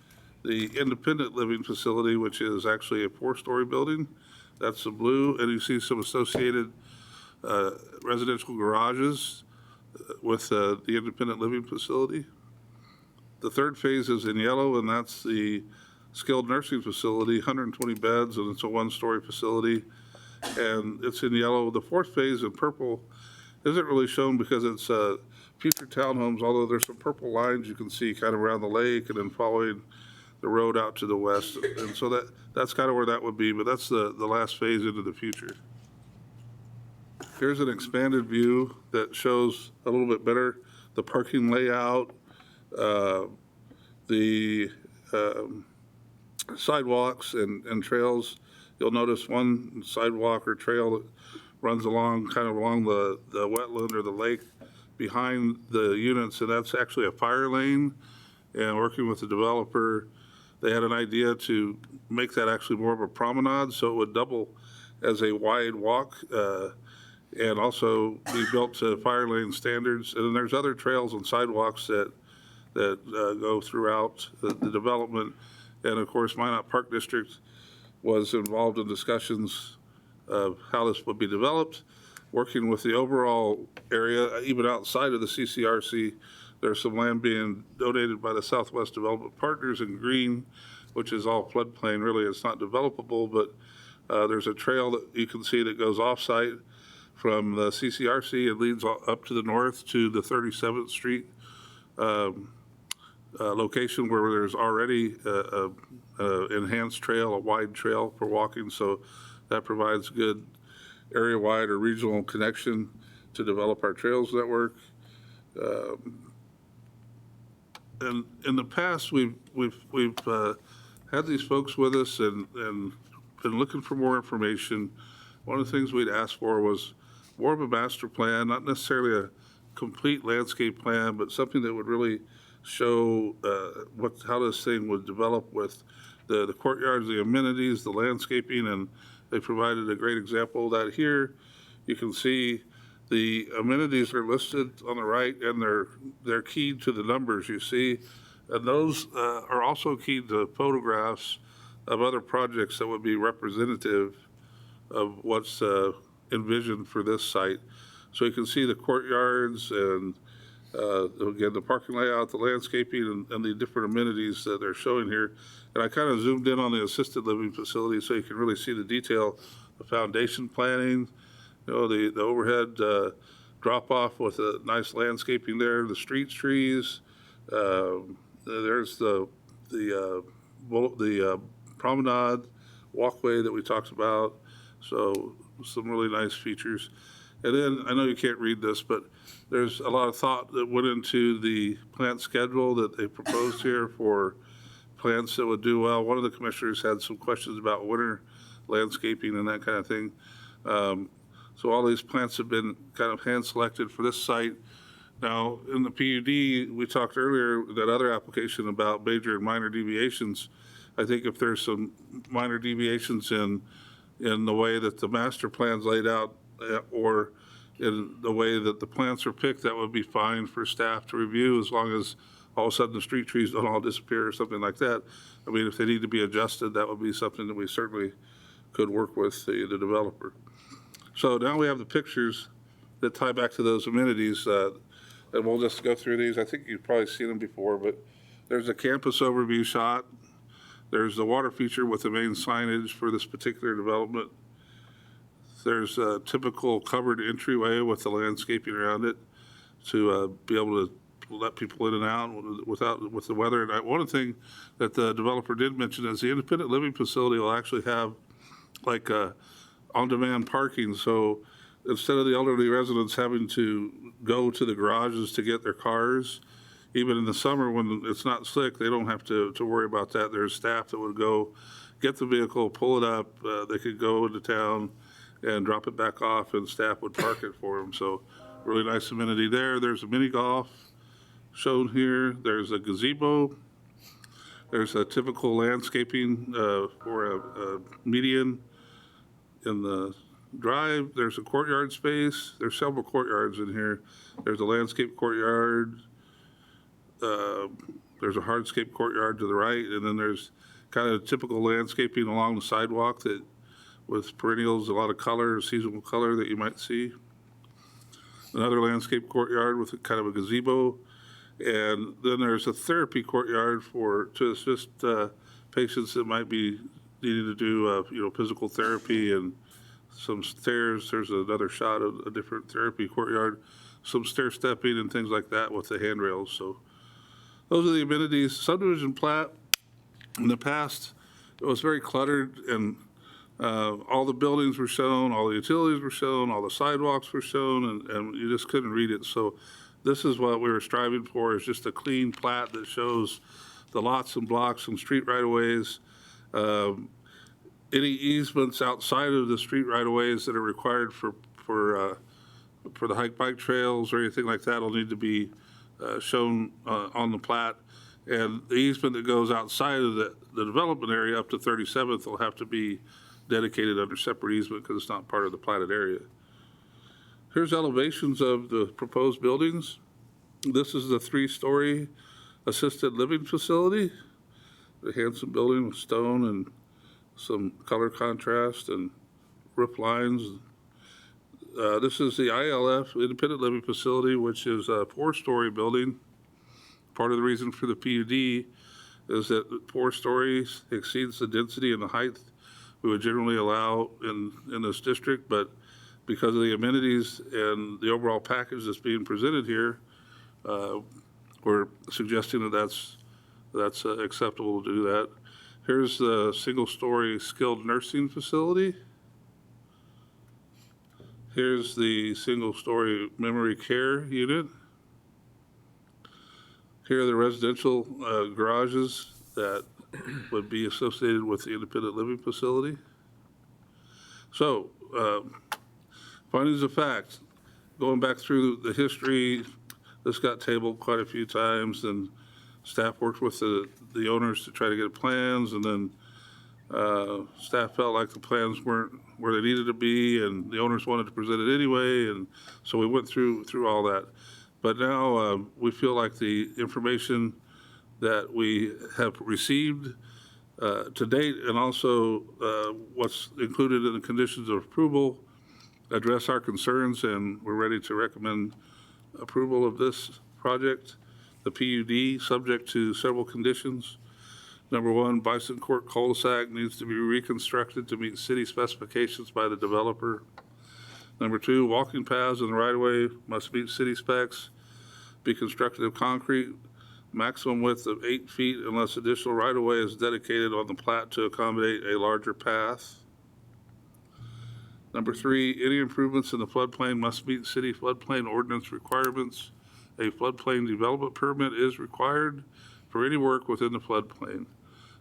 the independent living facility, which is actually a 4-story building. That's the blue, and you see some associated residential garages with the independent living facility. The third phase is in yellow, and that's the skilled nursing facility, 120 beds, and it's a 1-story facility, and it's in yellow. The fourth phase in purple isn't really shown because it's future townhomes, although there's some purple lines you can see kind of around the lake and then following the road out to the west. And so that's kind of where that would be, but that's the last phase into the future. Here's an expanded view that shows a little bit better the parking layout, the sidewalks and trails. You'll notice one sidewalk or trail that runs along, kind of along the wetland or the lake behind the units, and that's actually a fire lane. And working with the developer, they had an idea to make that actually more of a promenade, so it would double as a wide walk, and also be built to fire lane standards. And then there's other trails and sidewalks that go throughout the development. And of course, Minot Park District was involved in discussions of how this would be developed, working with the overall area, even outside of the CCRC. There's some land being donated by the Southwest Development Partners in green, which is all floodplain. Really, it's not developable, but there's a trail that you can see that goes off-site from the CCRC. It leads up to the north to the 37th Street location where there's already an enhanced trail, a wide trail for walking. So that provides good area-wide or regional connection to develop our trails network. And in the past, we've had these folks with us and been looking for more information. One of the things we'd asked for was more of a master plan, not necessarily a complete landscape plan, but something that would really show how this thing would develop with the courtyards, the amenities, the landscaping, and they provided a great example of that here. You can see the amenities are listed on the right, and they're keyed to the numbers you see. And those are also keyed to photographs of other projects that would be representative of what's envisioned for this site. So you can see the courtyards and again, the parking layout, the landscaping, and the different amenities that they're showing here. And I kind of zoomed in on the assisted living facility so you can really see the detail, the foundation planning, the overhead drop-off with a nice landscaping there, the street trees. There's the promenade walkway that we talked about. So some really nice features. And then, I know you can't read this, but there's a lot of thought that went into the plant schedule that they proposed here for plants that would do well. One of the commissioners had some questions about winter landscaping and that kind of thing. So all these plants have been kind of hand-selected for this site. Now, in the PUD, we talked earlier, that other application about major and minor deviations. I think if there's some minor deviations in the way that the master plan's laid out, or in the way that the plants are picked, that would be fine for staff to review, as long as all of a sudden the street trees don't all disappear or something like that. I mean, if they need to be adjusted, that would be something that we certainly could work with the developer. So now we have the pictures that tie back to those amenities, and we'll just go through these. I think you've probably seen them before, but there's a campus overview shot. There's the water feature with the main signage for this particular development. There's a typical covered entryway with the landscaping around it to be able to let people in and out with the weather. And one thing that the developer did mention is the independent living facility will actually have like on-demand parking. So instead of the elderly residents having to go to the garages to get their cars, even in the summer when it's not slick, they don't have to worry about that. There's staff that would go get the vehicle, pull it up. They could go into town and drop it back off, and staff would park it for them. So really nice amenity there. There's a mini golf shown here. There's a gazebo. There's a typical landscaping for a median in the drive. There's a courtyard space. There's several courtyards in here. There's a landscape courtyard. There's a hardscape courtyard to the right, and then there's kind of typical landscaping along the sidewalk that with perennials, a lot of color, seasonal color that you might see. Another landscape courtyard with kind of a gazebo. And then there's a therapy courtyard to assist patients that might be needing to do, physical therapy and some stairs. There's another shot of a different therapy courtyard, some stair stepping and things like that with the handrails. So those are the amenities. Subdivision plat, in the past, it was very cluttered, and all the buildings were shown, all the utilities were shown, all the sidewalks were shown, and you just couldn't read it. So this is what we were striving for, is just a clean plat that shows the lots and blocks and street right-of-ways. Any easements outside of the street right-of-ways that are required for the hike bike trails or anything like that will need to be shown on the plat. And the easement that goes outside of the development area up to 37th will have to be dedicated under separate easement because it's not part of the platted area. Here's elevations of the proposed buildings. This is the 3-story assisted living facility, the handsome building with stone and some color contrast and roof lines. This is the ILF, Independent Living Facility, which is a 4-story building. Part of the reason for the PUD is that 4 stories exceeds the density and the height we would generally allow in this district, but because of the amenities and the overall package that's being presented here, we're suggesting that that's acceptable to do that. Here's the single-story skilled nursing facility. Here's the single-story memory care unit. Here are the residential garages that would be associated with the independent living facility. So, findings of fact, going back through the history, this got tabled quite a few times, and staff worked with the owners to try to get plans, and then staff felt like the plans weren't where they needed to be, and the owners wanted to present it anyway, and so we went through all that. But now we feel like the information that we have received to date, and also what's included in the conditions of approval, address our concerns, and we're ready to recommend approval of this project. The PUD, subject to several conditions. Number 1, Bison Court cul-de-sac needs to be reconstructed to meet city specifications by the developer. Number 2, walking paths in the right-of-way must meet city specs, be constructed of concrete, maximum width of 8 feet unless additional right-of-way is dedicated on the plat to accommodate a larger path. Number 3, any improvements in the floodplain must meet city floodplain ordinance requirements. A floodplain development permit is required for any work within the floodplain.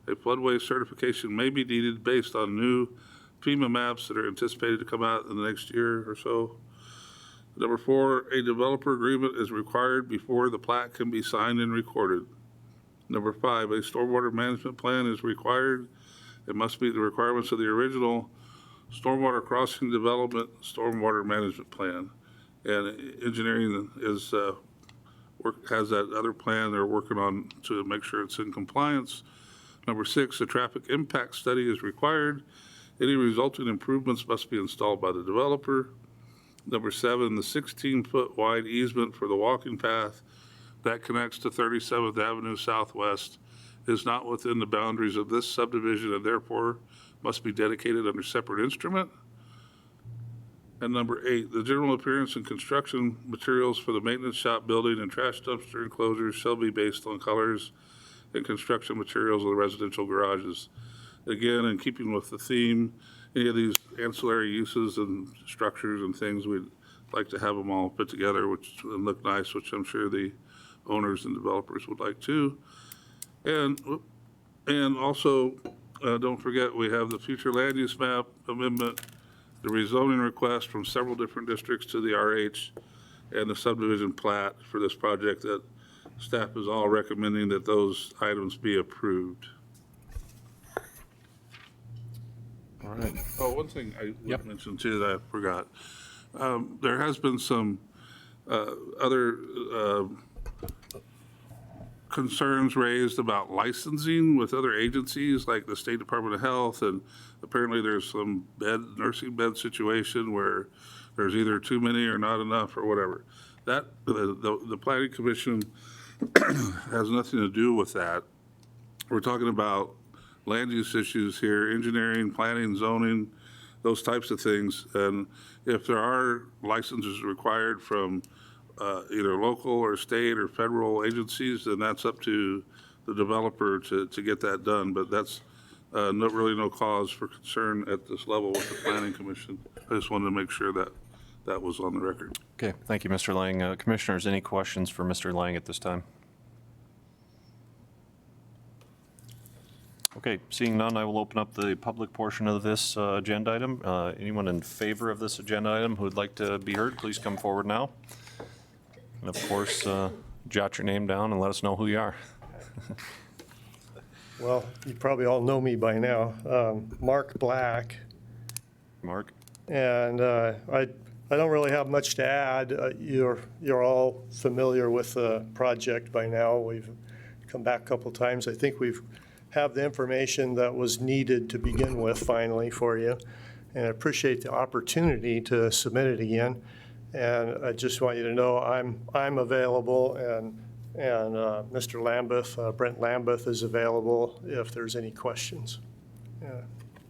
A floodway certification may be needed based on new FEMA maps that are anticipated to come out in the next year or so. Number 4, a developer agreement is required before the plat can be signed and recorded. Number 5, a stormwater management plan is required. It must meet the requirements of the original stormwater crossing development stormwater management plan. And engineering is has that other plan they're working on to make sure it's in compliance. Number 6, a traffic impact study is required. Any resulting improvements must be installed by the developer. Number 7, the 16-foot wide easement for the walking path that connects to 37th Avenue Southwest is not within the boundaries of this subdivision and therefore must be dedicated under separate instrument. And number 8, the general appearance and construction materials for the maintenance shop building and trash dumpster enclosures shall be based on colors and construction materials of the residential garages. Again, in keeping with the theme, any of these ancillary uses and structures and things, we'd like to have them all put together, which would look nice, which I'm sure the owners and developers would like too. And also, don't forget, we have the future land use map amendment, the rezoning request from several different districts to the RH, and the subdivision plat for this project that staff is all recommending that those items be approved. All right. Oh, one thing I would mention too that I forgot. There has been some other concerns raised about licensing with other agencies like the State Department of Health, and apparently there's some nursing bed situation where there's either too many or not enough or whatever. That the Planning Commission has nothing to do with that. We're talking about land use issues here, engineering, planning, zoning, those types of things. And if there are licenses required from either local or state or federal agencies, then that's up to the developer to get that done. But that's really no cause for concern at this level with the Planning Commission. I just wanted to make sure that that was on the record. Okay, thank you, Mr. Lang. Commissioners, any questions for Mr. Lang at this time? Okay, seeing none, I will open up the public portion of this agenda item. Anyone in favor of this agenda item who would like to be heard, please come forward now. And of course, jot your name down and let us know who you are. Well, you probably all know me by now. Mark Black. Mark? And I don't really have much to add. You're all familiar with the project by now. We've come back a couple times. I think we've have the information that was needed to begin with finally for you. And I appreciate the opportunity to submit it again. And I just want you to know I'm available, and Mr. Lambeth, Brent Lambeth is available if there's any questions. Yeah.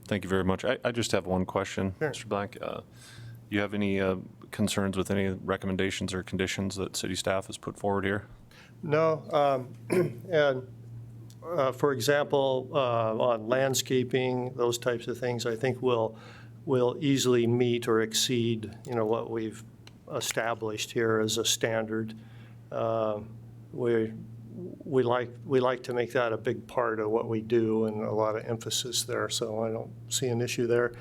Thank you very much. I just have one question, Sure. Mr. Black. You have any concerns with any recommendations or conditions that city staff has put forward here? No, and for example, on landscaping, those types of things, I think will easily meet or exceed, what we've established here as a standard. We like to make that a big part of what we do, and a lot of emphasis there. So I don't see an issue there.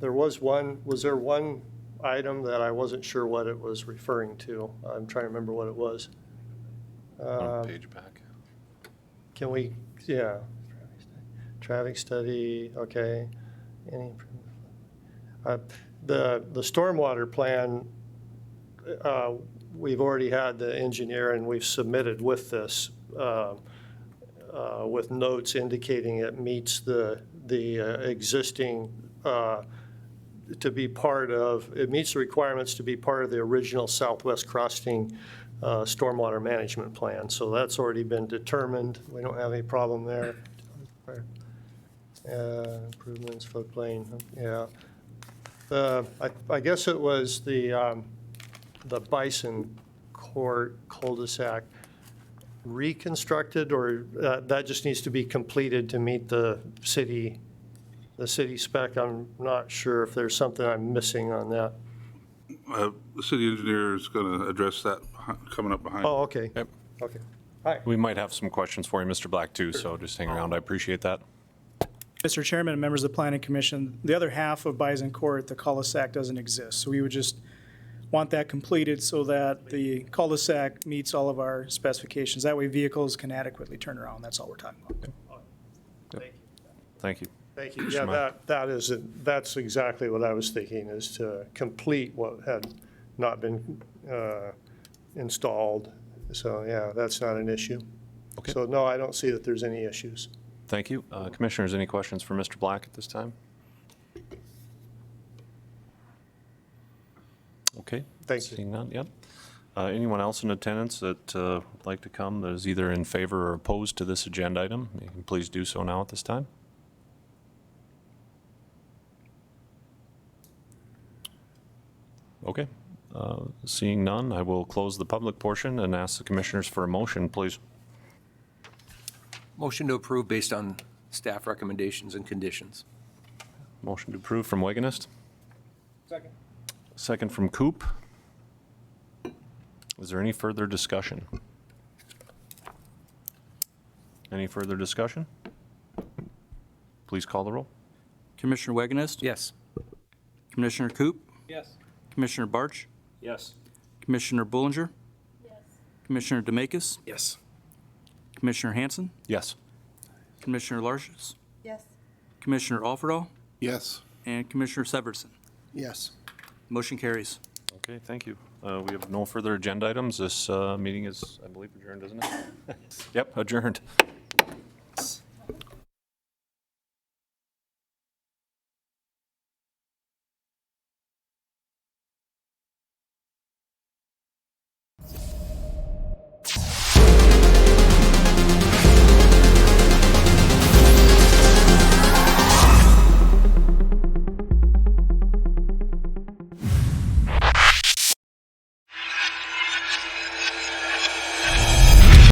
Was there one item that I wasn't sure what it was referring to? I'm trying to remember what it was. Page back. Can we, yeah, traffic study, okay. Any the stormwater plan, we've already had the engineer and we've submitted with this, with notes indicating it meets the existing, it meets the requirements to be part of the original Southwest Crossing stormwater management plan. So that's already been determined. We don't have any problem there. Improvements, floodplain, yeah. I guess it was the Bison Court cul-de-sac reconstructed, or that just needs to be completed to meet the city spec. I'm not sure if there's something I'm missing on that. The city engineer is going to address that coming up behind. Oh, okay. Yep. Okay. Hi. We might have some questions for you, Mr. Black, too, so just hang around. I appreciate that. Mr. Chairman and members of the Planning Commission, the other half of Bison Court, the cul-de-sac doesn't exist. So we would just want that completed so that the cul-de-sac meets all of our specifications. That way vehicles can adequately turn around. That's all we're talking about. Thank you. Thank you. Mr. Yeah, that's exactly what I was thinking, is to complete what had not been installed. So, yeah, that's not an issue. Okay. So, no, I don't see that there's any issues. Thank you. Commissioners, any questions for Mr. Black at this time? Okay. Thank you. Seeing none, yep. Anyone else in attendance that would like to come that is either in favor or opposed to this agenda item? You can please do so now at this time. Okay. Seeing none, I will close the public portion and ask the commissioners for a motion, please. Motion to approve based on staff recommendations and conditions. Motion to approve from Wagonist. Second. Second from Coop. Is there any further discussion? Any further discussion? Please call the roll. Commissioner Wagonest? Yes. Commissioner Coop? Yes. Commissioner Barch? Yes. Commissioner Bullinger? Commissioner DeMakis? Yes. Commissioner Hanson? Yes. Commissioner Larges? Yes. Commissioner Alfredahl? Yes. And Commissioner Severson. Yes. Motion carries. Okay, thank you. We have no further agenda items. This meeting is, I believe, adjourned, isn't it? Yep, adjourned.